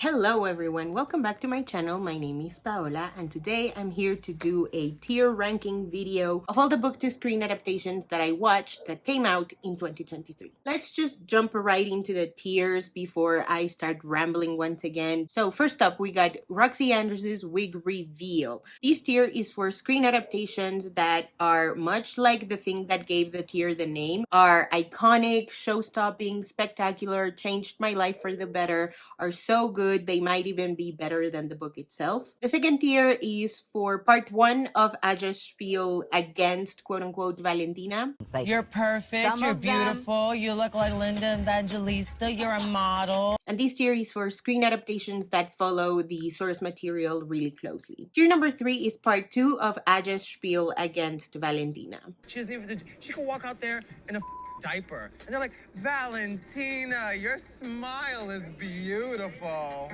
Hello everyone, welcome back to my channel. My name is Paola and today I'm here to do a tier ranking video of all the book to screen adaptations that I watched that came out in 2023. Let's just jump right into the tiers before I start rambling once again. So first up, we got Roxy Andrews' Wig Reveal. This tier is for screen adaptations that are much like the thing that gave the tier the name, are iconic, show-stopping, spectacular, changed my life for the better, are so good they might even be better than the book itself. The second tier is for part one of Aja's spiel against quote-unquote Valentina. It's like, you're perfect, you're beautiful, you look like Linda Evangelista, you're a model. And this tier is for screen adaptations that follow the source material really closely. Tier number 3 is part 2 of Aja's spiel against Valentina. She can walk out there in a diaper, and they're like, Valentina, your smile is beautiful.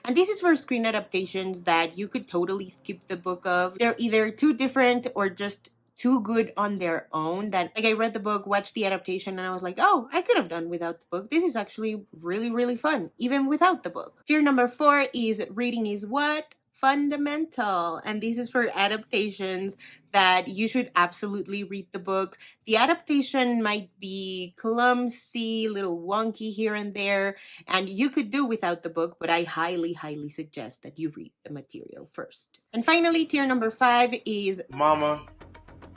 And this is for screen adaptations that you could totally skip the book of. They're either too different or just too good on their own that, like, I read the book, watched the adaptation, and I was like, oh, I could have done without the book. This is actually really, really fun, even without the book. Tier number 4 is Reading is What? Fundamental. And this is for adaptations that you should absolutely read the book. The adaptation might be clumsy, little wonky here and there, and you could do without the book, but I highly, highly suggest that you read the material first. And finally, tier number 5 is Mama,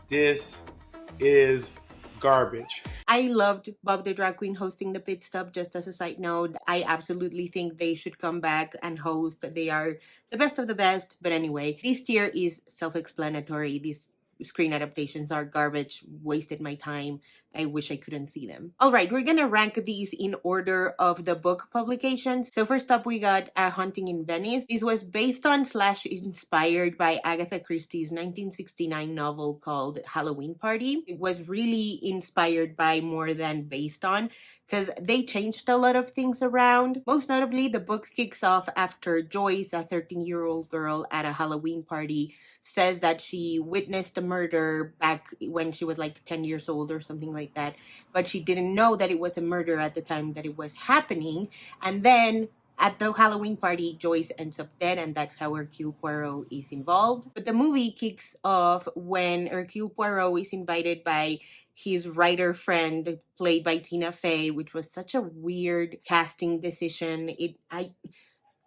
this is garbage. I loved Bob the Drag Queen hosting the pit stop. Just as a side note, I absolutely think they should come back and host. They are the best of the best. But anyway, this tier is self-explanatory. These screen adaptations are garbage, wasted my time. I wish I couldn't see them. All right, we're gonna rank these in order of the book publications. So first up, we got A Haunting in Venice. This was based on / inspired by Agatha Christie's 1969 novel called Halloween Party. It was really inspired by more than based on, because they changed a lot of things around. Most notably, the book kicks off after Joyce, a 13-year-old girl at a Halloween party, says that she witnessed a murder back when she was like 10 years old or something like that, but she didn't know that it was a murder at the time that it was happening. And then at the Halloween party, Joyce ends up dead, and that's how Hercule Poirot is involved. But the movie kicks off when Hercule Poirot is invited by his writer friend, played by Tina Fey, which was such a weird casting decision.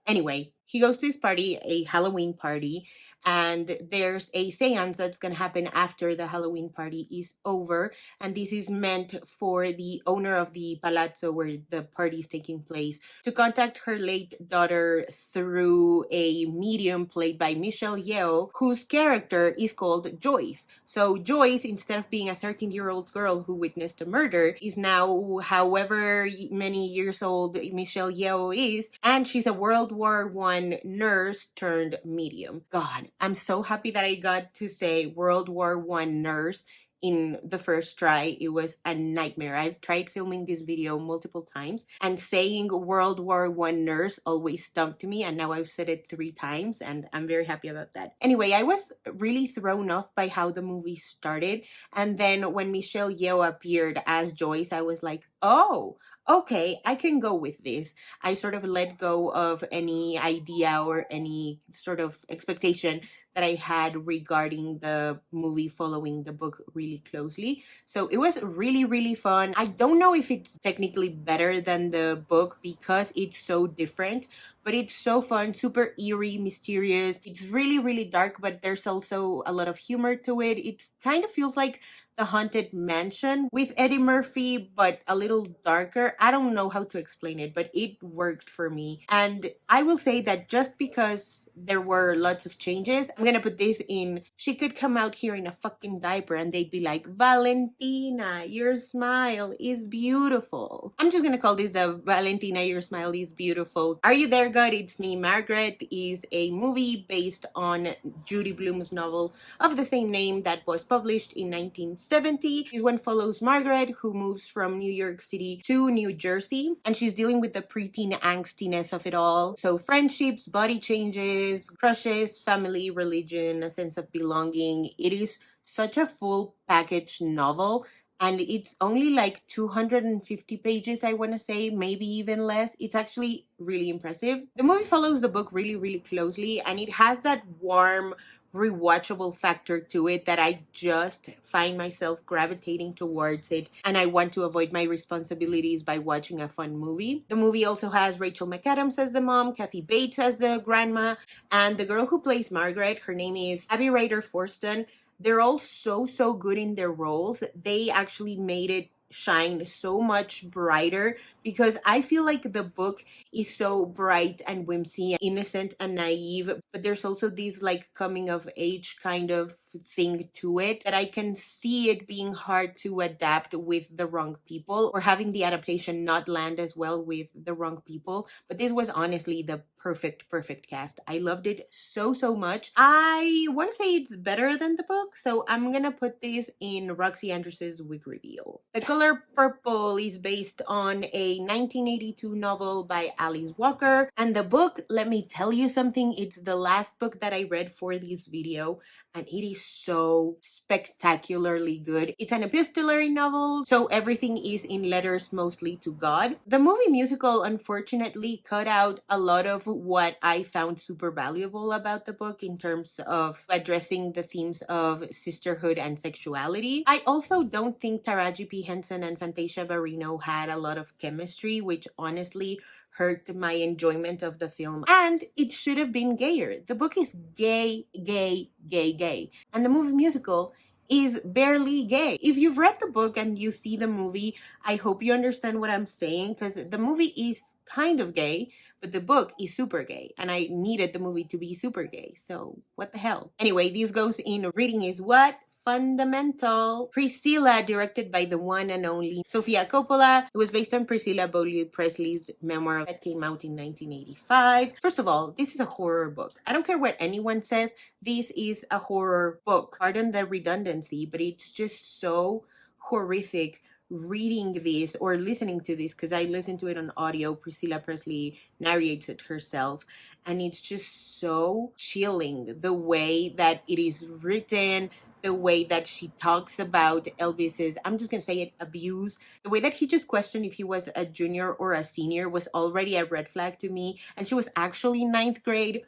Anyway, he goes to his party, a Halloween party, and there's a seance that's going to happen after the Halloween party is over. And this is meant for the owner of the palazzo where the party is taking place to contact her late daughter through a medium played by Michelle Yeoh, whose character is called Joyce. So Joyce, instead of being a 13-year-old girl who witnessed a murder, is now however many years old Michelle Yeoh is, and she's a World War I nurse turned medium. God, I'm so happy that I got to say World War I nurse in the first try. It was a nightmare. I've tried filming this video multiple times, and saying World War I nurse always stumped me, and now I've said it 3 times, and I'm very happy about that. Anyway, I was really thrown off by how the movie started, and then when Michelle Yeoh appeared as Joyce, I was like, oh, okay, I can go with this. I sort of let go of any idea or any sort of expectation that I had regarding the movie following the book really closely. So it was really, really fun. I don't know if it's technically better than the book because it's so different, but it's so fun, super eerie, mysterious. It's really, really dark, but there's also a lot of humor to it. It kind of feels like The Haunted Mansion with Eddie Murphy, but a little darker. I don't know how to explain it, but it worked for me. And I will say that just because there were lots of changes, I'm gonna put this in, she could come out here in a fucking diaper and they'd be like, Valentina, your smile is beautiful. I'm just gonna call this a Valentina, your smile is beautiful. Are You There, God? It's Me, Margaret is a movie based on Judy Blume's novel of the same name that was published in 1970. This one follows Margaret, who moves from New York City to New Jersey, and she's dealing with the preteen angstiness of it all. So friendships, body changes, crushes, family, religion, a sense of belonging. It is such a full package novel. and it's only like 250 pages, I want to say, maybe even less. It's actually really impressive. The movie follows the book really, really closely, and it has that warm, rewatchable factor to it that I just find myself gravitating towards it, and I want to avoid my responsibilities by watching a fun movie. The movie also has Rachel McAdams as the mom, Kathy Bates as the grandma, and the girl who plays Margaret, her name is Abby Ryder Forston. They're all so good in their roles. They actually made it shine so much brighter, because I feel like the book is so bright and whimsy, innocent and naive, but there's also this like coming of age kind of thing to it that I can see it being hard to adapt with the wrong people, or having the adaptation not land as well with the wrong people. But this was honestly the perfect cast. I loved it so much. I want to say it's better than the book, so I'm gonna put this in Roxy Andrus's wig reveal. The color purple is based on a 1982 novel by Alice Walker, and the book, let me tell you something, it's the last book that I read for this video, and it is so spectacularly good. It's an epistolary novel, so everything is in letters mostly to God. The movie musical unfortunately cut out a lot of what I found super valuable about the book in terms of addressing the themes of sisterhood and sexuality. I also don't think Taraji P. Henson and Fantasia Barrino had a lot of chemistry, which honestly hurt my enjoyment of the film, and it should have been gayer. The book is gay, and the movie musical is barely gay. If you've read the book and you see the movie, I hope you understand what I'm saying, because the movie is kind of gay, but the book is super gay, and I needed the movie to be super gay, so what the hell. Anyway, this goes in Reading is What? Fundamental. Priscilla, directed by the one and only Sofia Coppola. It was based on Priscilla Beaulieu Presley's memoir that came out in 1985. First of all, this is a horror book. I don't care what anyone says, this is a horror book. Pardon the redundancy, but it's just so horrific reading this or listening to this, because I listened to it on audio. Priscilla Presley narrates it herself, and it's just so chilling the way that it is written, the way that she talks about Elvis's, I'm just gonna say it, abuse. The way that he just questioned if he was a junior or a senior was already a red flag to me, and she was actually ninth grade.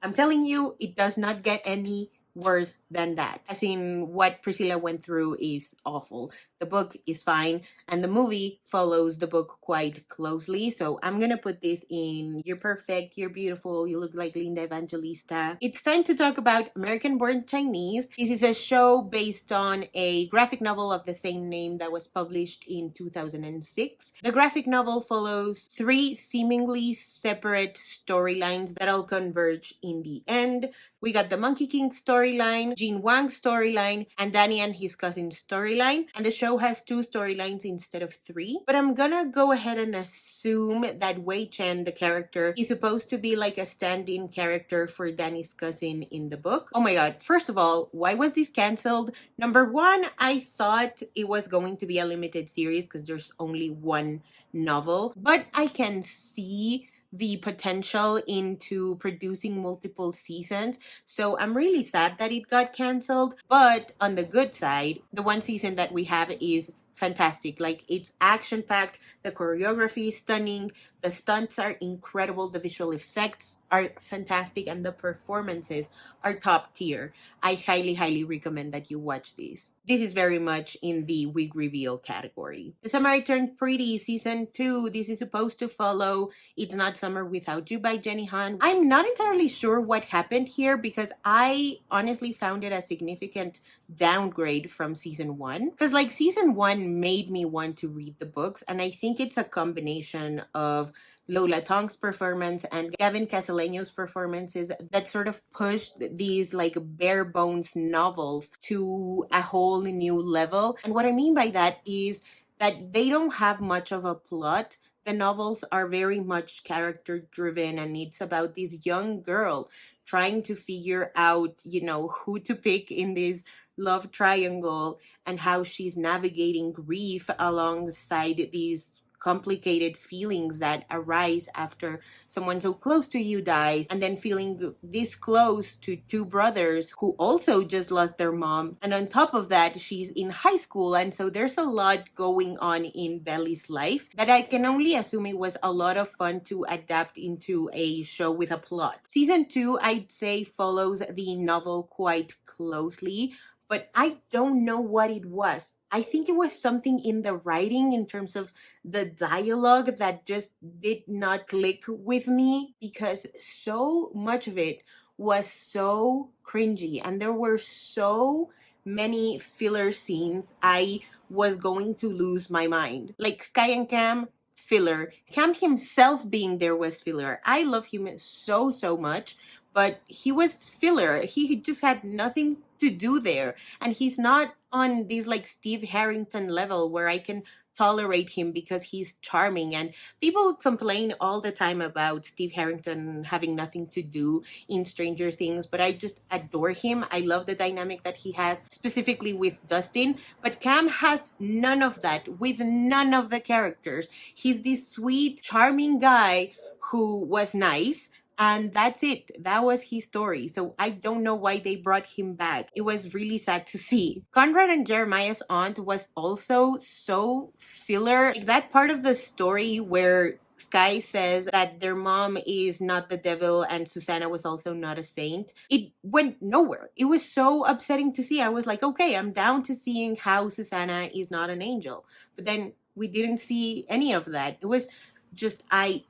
I'm telling you, it does not get any worse than that. As in, what Priscilla went through is awful. The book is fine, and the movie follows the book quite closely. So I'm gonna put this in You're Perfect, You're Beautiful, You Look Like Linda Evangelista. It's time to talk about American Born Chinese. This is a show based on a graphic novel of the same name that was published in 2006. The graphic novel follows three seemingly separate storylines that all converge in the end. We got the Monkey King storyline, Jean Wang's storyline, and Danny and his cousin's storyline. And the show has two storylines instead of three. But I'm gonna go ahead and assume that Wei Chen, the character, is supposed to be like a stand-in character for Danny's cousin in the book. Oh my god, first of all, why was this cancelled? Number one, I thought it was going to be a limited series because there's only one novel. But I can see the potential into producing multiple seasons, so I'm really sad that it got canceled. But on the good side, the one season that we have is fantastic. Like, it's action packed, the choreography is stunning, the stunts are incredible, the visual effects are fantastic, and the performances are top tier. I highly recommend that you watch this. This is very much in the wig reveal category. The Summer I Turned Pretty season 2. This is supposed to follow It's Not Summer Without You by Jenny Han. I'm not entirely sure what happened here, because I honestly found it a significant downgrade from season 1. Because like season 1 made me want to read the books, and I think it's a combination of Lola Tong's performance and Gavin Castellano's performances that sort of pushed these like bare bones novels to a whole new level. And what I mean by that is that they don't have much of a plot. The novels are very much character driven, and it's about this young girl trying to figure out, you know, who to pick in this love triangle, and how she's navigating grief alongside these complicated feelings that arise after someone so close to you dies, and then feeling this close to two brothers who also just lost their mom. And on top of that, she's in high school, and so there's a lot going on in Belly's life that I can only assume it was a lot of fun to adapt into a show with a plot. Season 2, I'd say, follows the novel quite closely, but I don't know what it was. I think it was something in the writing in terms of the dialogue that just did not click with me, because so much of it was so cringy and there were so many filler scenes. I was going to lose my mind. Like Sky and Cam, filler. Cam himself being there was filler. I love him so much, but he was filler. He just had nothing to do there. And he's not on this like Steve Harrington level where I can tolerate him because he's charming. And people complain all the time about Steve Harrington having nothing to do in Stranger Things, but I just adore him. I love the dynamic that he has, specifically with Dustin. But Cam has none of that with none of the characters. He's this sweet, charming guy who was nice, and that's it. That was his story. So I don't know why they brought him back. It was really sad to see. Conrad and Jeremiah's aunt was also so filler. Like that part of the story where Sky says that their mom is not the devil and Susanna was also not a saint, it went nowhere. It was so upsetting to see. I was like, okay, I'm down to seeing how Susanna is not an angel. But then we didn't see any of that. It was just I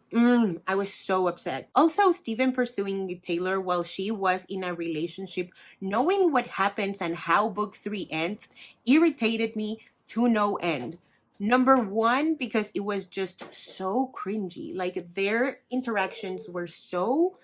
was so upset. Also, Steven pursuing Taylor while she was in a relationship, knowing what happens and how book 3 ends, irritated me to no end. Number one, because it was just so cringy. Like their interactions were so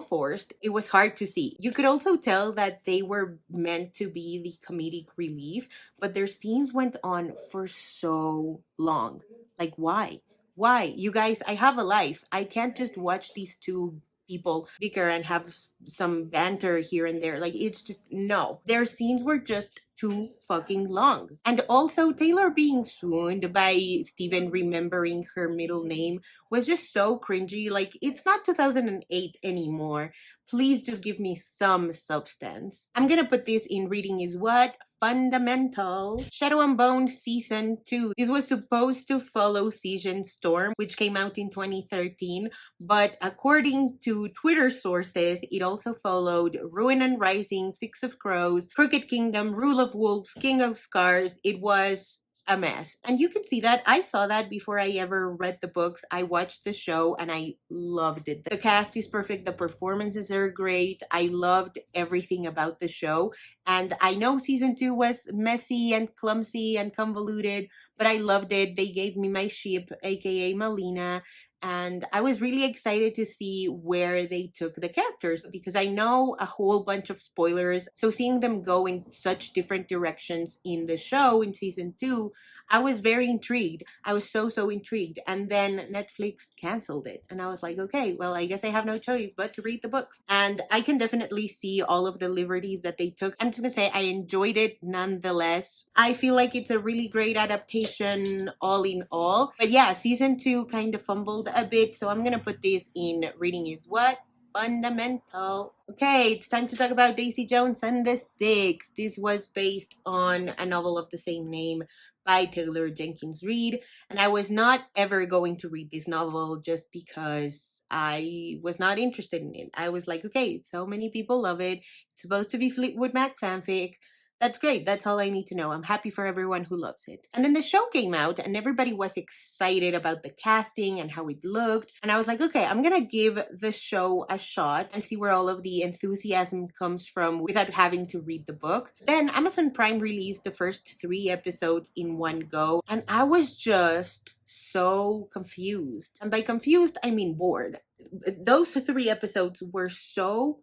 forced. It was hard to see. You could also tell that they were meant to be the comedic relief, but their scenes went on for so long. Like why? Why? You guys, I have a life. I can't just watch these two people bicker and have some banter here and there. Like, it's just, no. Their scenes were just too fucking long. And also, Taylor being swooned by Steven remembering her middle name was just so cringy. Like, it's not 2008 anymore. Please just give me some substance. I'm gonna put this in Reading Is What fundamental. Shadow and Bone Season 2. This was supposed to follow Season Storm, which came out in 2013, but according to Twitter sources, it also followed Ruin and Rising, Six of Crows, Crooked Kingdom, Rule of Wolves, King of Scars. It was a mess. And you can see that. I saw that before I ever read the books. I watched the show and I loved it. The cast is perfect. The performances are great. I loved everything about the show. And I know season 2 was messy and clumsy and convoluted, but I loved it. They gave me my ship, aka Melina. And I was really excited to see where they took the characters because I know a whole bunch of spoilers. So seeing them go in such different directions in the show in season 2, I was very intrigued. I was so intrigued. And then Netflix canceled it. And I was like, okay, well, I guess I have no choice but to read the books. And I can definitely see all of the liberties that they took. I'm just gonna say I enjoyed it nonetheless. I feel like it's a really great adaptation all in all. But yeah, season 2 kind of fumbled a bit. So I'm gonna put this in Reading Is What fundamental. Okay, it's time to talk about Daisy Jones and the Six. This was based on a novel of the same name by Taylor Jenkins Reid, and I was not ever going to read this novel just because I was not interested in it. I was like, okay, so many people love it. It's supposed to be Fleetwood Mac fanfic. That's great. That's all I need to know. I'm happy for everyone who loves it. And then the show came out and everybody was excited about the casting and how it looked. And I was like, okay, I'm going to give the show a shot and see where all of the enthusiasm comes from without having to read the book. Then Amazon Prime released the first 3 episodes in one go. And I was just so confused. And by confused, I mean bored. Those 3 episodes were so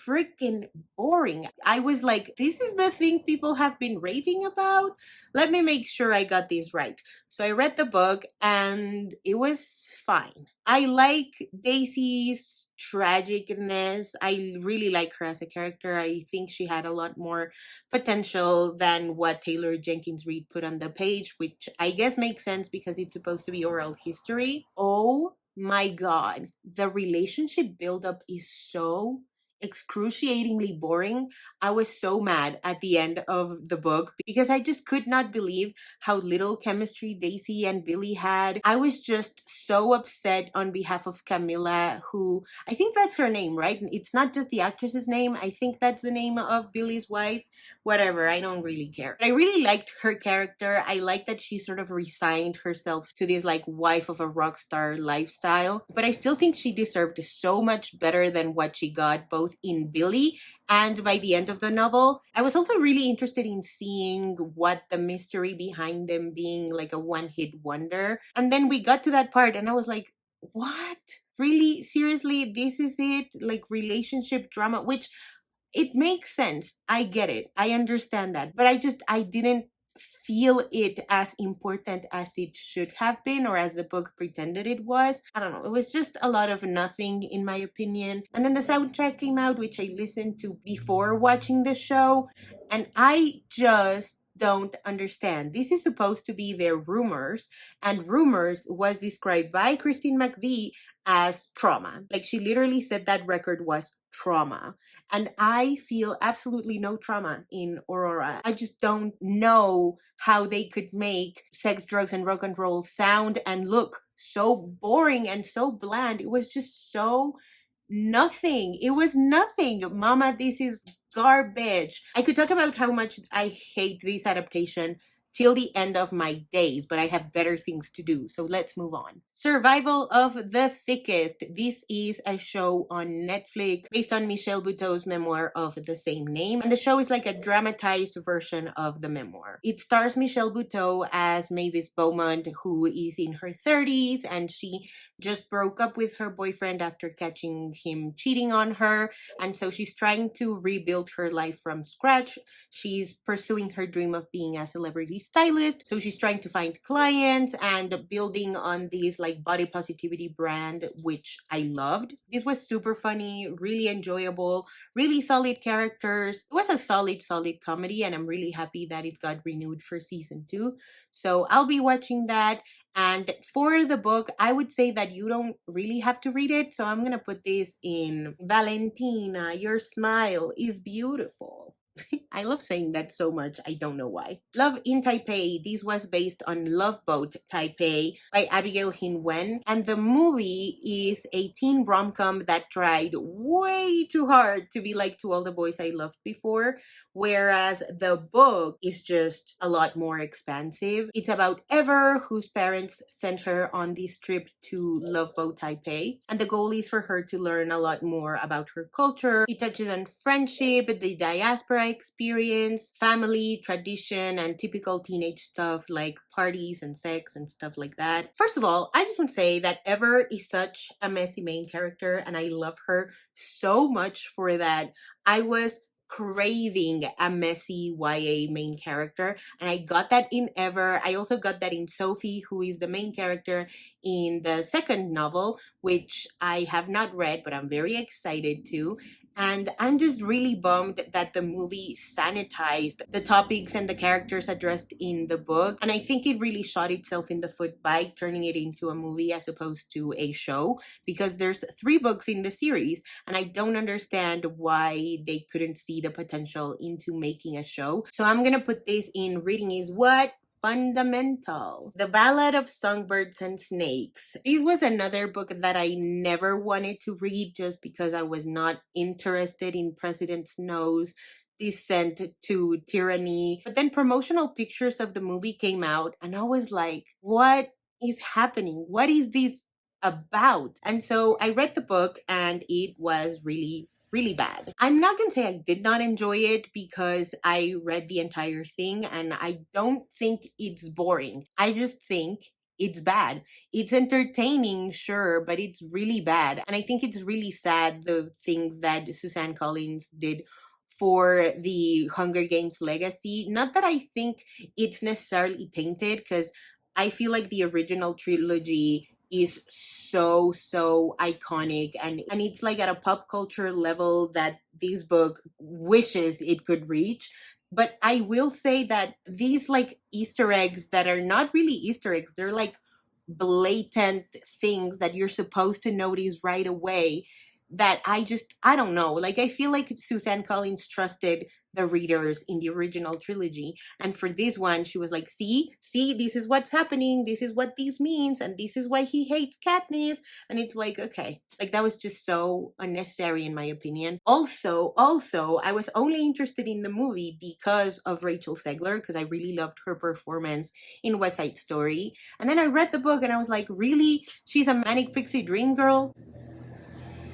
freaking boring. I was like, this is the thing people have been raving about? Let me make sure I got this right. So I read the book and it was fine. I like Daisy's tragicness. I really like her as a character. I think she had a lot more potential than what Taylor Jenkins Reid put on the page, which I guess makes sense because it's supposed to be oral history. Oh my god, the relationship buildup is so excruciatingly boring. I was so mad at the end of the book because I just could not believe how little chemistry Daisy and Billy had. I was just so upset on behalf of Camilla, who I think that's her name, right? It's not just the actress's name. I think that's the name of Billy's wife. Whatever, I don't really care. I really liked her character. I like that she sort of resigned herself to this like wife of a rock star lifestyle, but I still think she deserved so much better than what she got both in Billy and by the end of the novel. I was also really interested in seeing what the mystery behind them being like a one-hit wonder. And then we got to that part and I was like, what? Really? Seriously? This is it? Like relationship drama? Which it makes sense. I get it. I understand that. But I didn't feel it as important as it should have been or as the book pretended it was. I don't know. It was just a lot of nothing in my opinion. And then the soundtrack came out, which I listened to before watching the show, and I just don't understand. This is supposed to be their Rumors, and Rumors was described by Christine McVie as trauma. Like she literally said that record was trauma. And I feel absolutely no trauma in Aurora. I just don't know how they could make sex, drugs, and rock and roll sound and look so boring and so bland. It was just so nothing. It was nothing. Mama, this is garbage. I could talk about how much I hate this adaptation till the end of my days, but I have better things to do. So let's move on. Survival of the Thickest. This is a show on Netflix based on Michelle Buteau's memoir of the same name. And the show is like a dramatized version of the memoir. It stars Michelle Buteau as Mavis Beaumont, who is in her 30s, and she just broke up with her boyfriend after catching him cheating on her. And so she's trying to rebuild her life from scratch. She's pursuing her dream of being a celebrity stylist. So she's trying to find clients and building on this like body positivity brand, which I loved. This was super funny, really enjoyable, really solid characters. It was a solid comedy, and I'm really happy that it got renewed for season 2. So I'll be watching that. And for the book, I would say that you don't really have to read it. So I'm going to put this in Valentina, your smile is beautiful. I love saying that so much. I don't know why. Love in Taipei. This was based on Loveboat Taipei by Abigail Hin Wen. And the movie is a teen rom-com that tried way too hard to be like To All the Boys I Loved Before, whereas the book is just a lot more expansive. It's about Ever, whose parents sent her on this trip to Loveboat Taipei, and the goal is for her to learn a lot more about her culture. It touches on friendship, the diaspora experience, family, tradition, and typical teenage stuff like parties and sex and stuff like that. First of all, I just want to say that Ever is such a messy main character, and I love her so much for that. I was craving a messy YA main character, and I got that in Ever. I also got that in Sophie, who is the main character in the second novel, which I have not read, but I'm very excited to. And I'm just really bummed that the movie sanitized the topics and the characters addressed in the book. And I think it really shot itself in the foot by turning it into a movie as opposed to a show, because there's 3 books in the series, and I don't understand why they couldn't see the potential into making a show. So I'm gonna put this in Reading is What? Fundamental. The Ballad of Songbirds and Snakes. This was another book that I never wanted to read just because I was not interested in President Snow's descent to tyranny. But then promotional pictures of the movie came out, and I was like, what is happening? What is this about? And so I read the book, and it was really bad. I'm not gonna say I did not enjoy it because I read the entire thing, and I don't think it's boring. I just think it's bad. It's entertaining, sure, but it's really bad. And I think it's really sad the things that Suzanne Collins did for the Hunger Games legacy. Not that I think it's necessarily tainted, because I feel like the original trilogy is so iconic, and it's like at a pop culture level that this book wishes it could reach. But I will say that these like Easter eggs that are not really Easter eggs, they're like blatant things that you're supposed to notice right away, that I don't know. Like, I feel like Suzanne Collins trusted the readers in the original trilogy. And for this one, she was like, see, this is what's happening. This is what this means. And this is why he hates Katniss. And it's like, okay, like that was just so unnecessary in my opinion. Also, I was only interested in the movie because of Rachel Zegler, because I really loved her performance in West Side Story. And then I read the book and I was like, really? She's a manic pixie dream girl?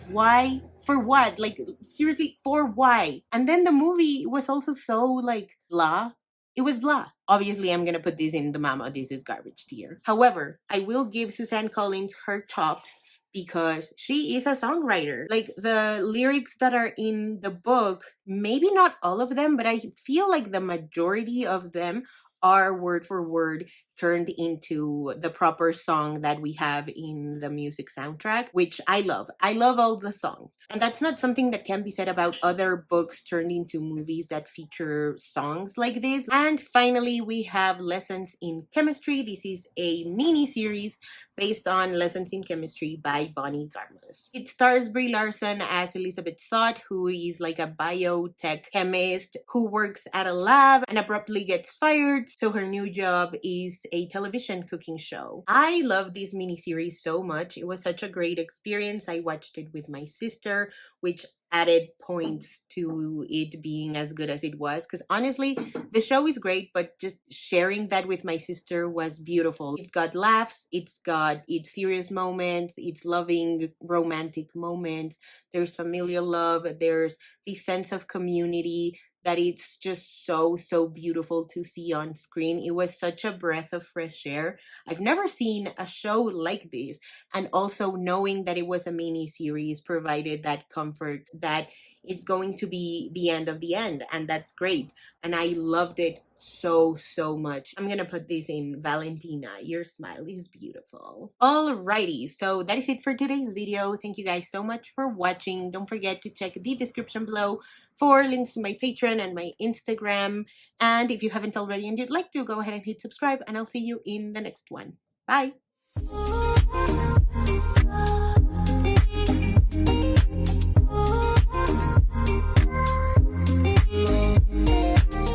Why? For what? Like, seriously, for why? And then the movie was also so like blah. It was blah. Obviously, I'm gonna put this in the mama, this is garbage tier. However, I will give Suzanne Collins her tops because she is a songwriter. Like, the lyrics that are in the book, maybe not all of them, but I feel like the majority of them are word for word turned into the proper song that we have in the music soundtrack, which I love. I love all the songs. And that's not something that can be said about other books turned into movies that feature songs like this. And finally, we have Lessons in Chemistry. This is a mini series based on Lessons in Chemistry by Bonnie Garmus. It stars Brie Larson as Elizabeth Sott, who is like a biotech chemist who works at a lab and abruptly gets fired. So her new job is a television cooking show. I love this miniseries so much. It was such a great experience. I watched it with my sister, which added points to it being as good as it was, because honestly the show is great, but just sharing that with my sister was beautiful. It's got laughs, it's got its serious moments, it's loving romantic moments, there's familial love, there's the sense of community that it's just so beautiful to see on screen. It was such a breath of fresh air. I've never seen a show like this, and also knowing that it was a mini series provided that comfort that it's going to be the end of the end, and that's great. And I loved it so much. I'm gonna put this in Valentina. Your smile is beautiful. Alrighty, so that is it for today's video. Thank you guys so much for watching. Don't forget to check the description below for links to my Patreon and my Instagram. And if you haven't already and you'd like to, go ahead and hit subscribe, and I'll see you in the next one. Bye!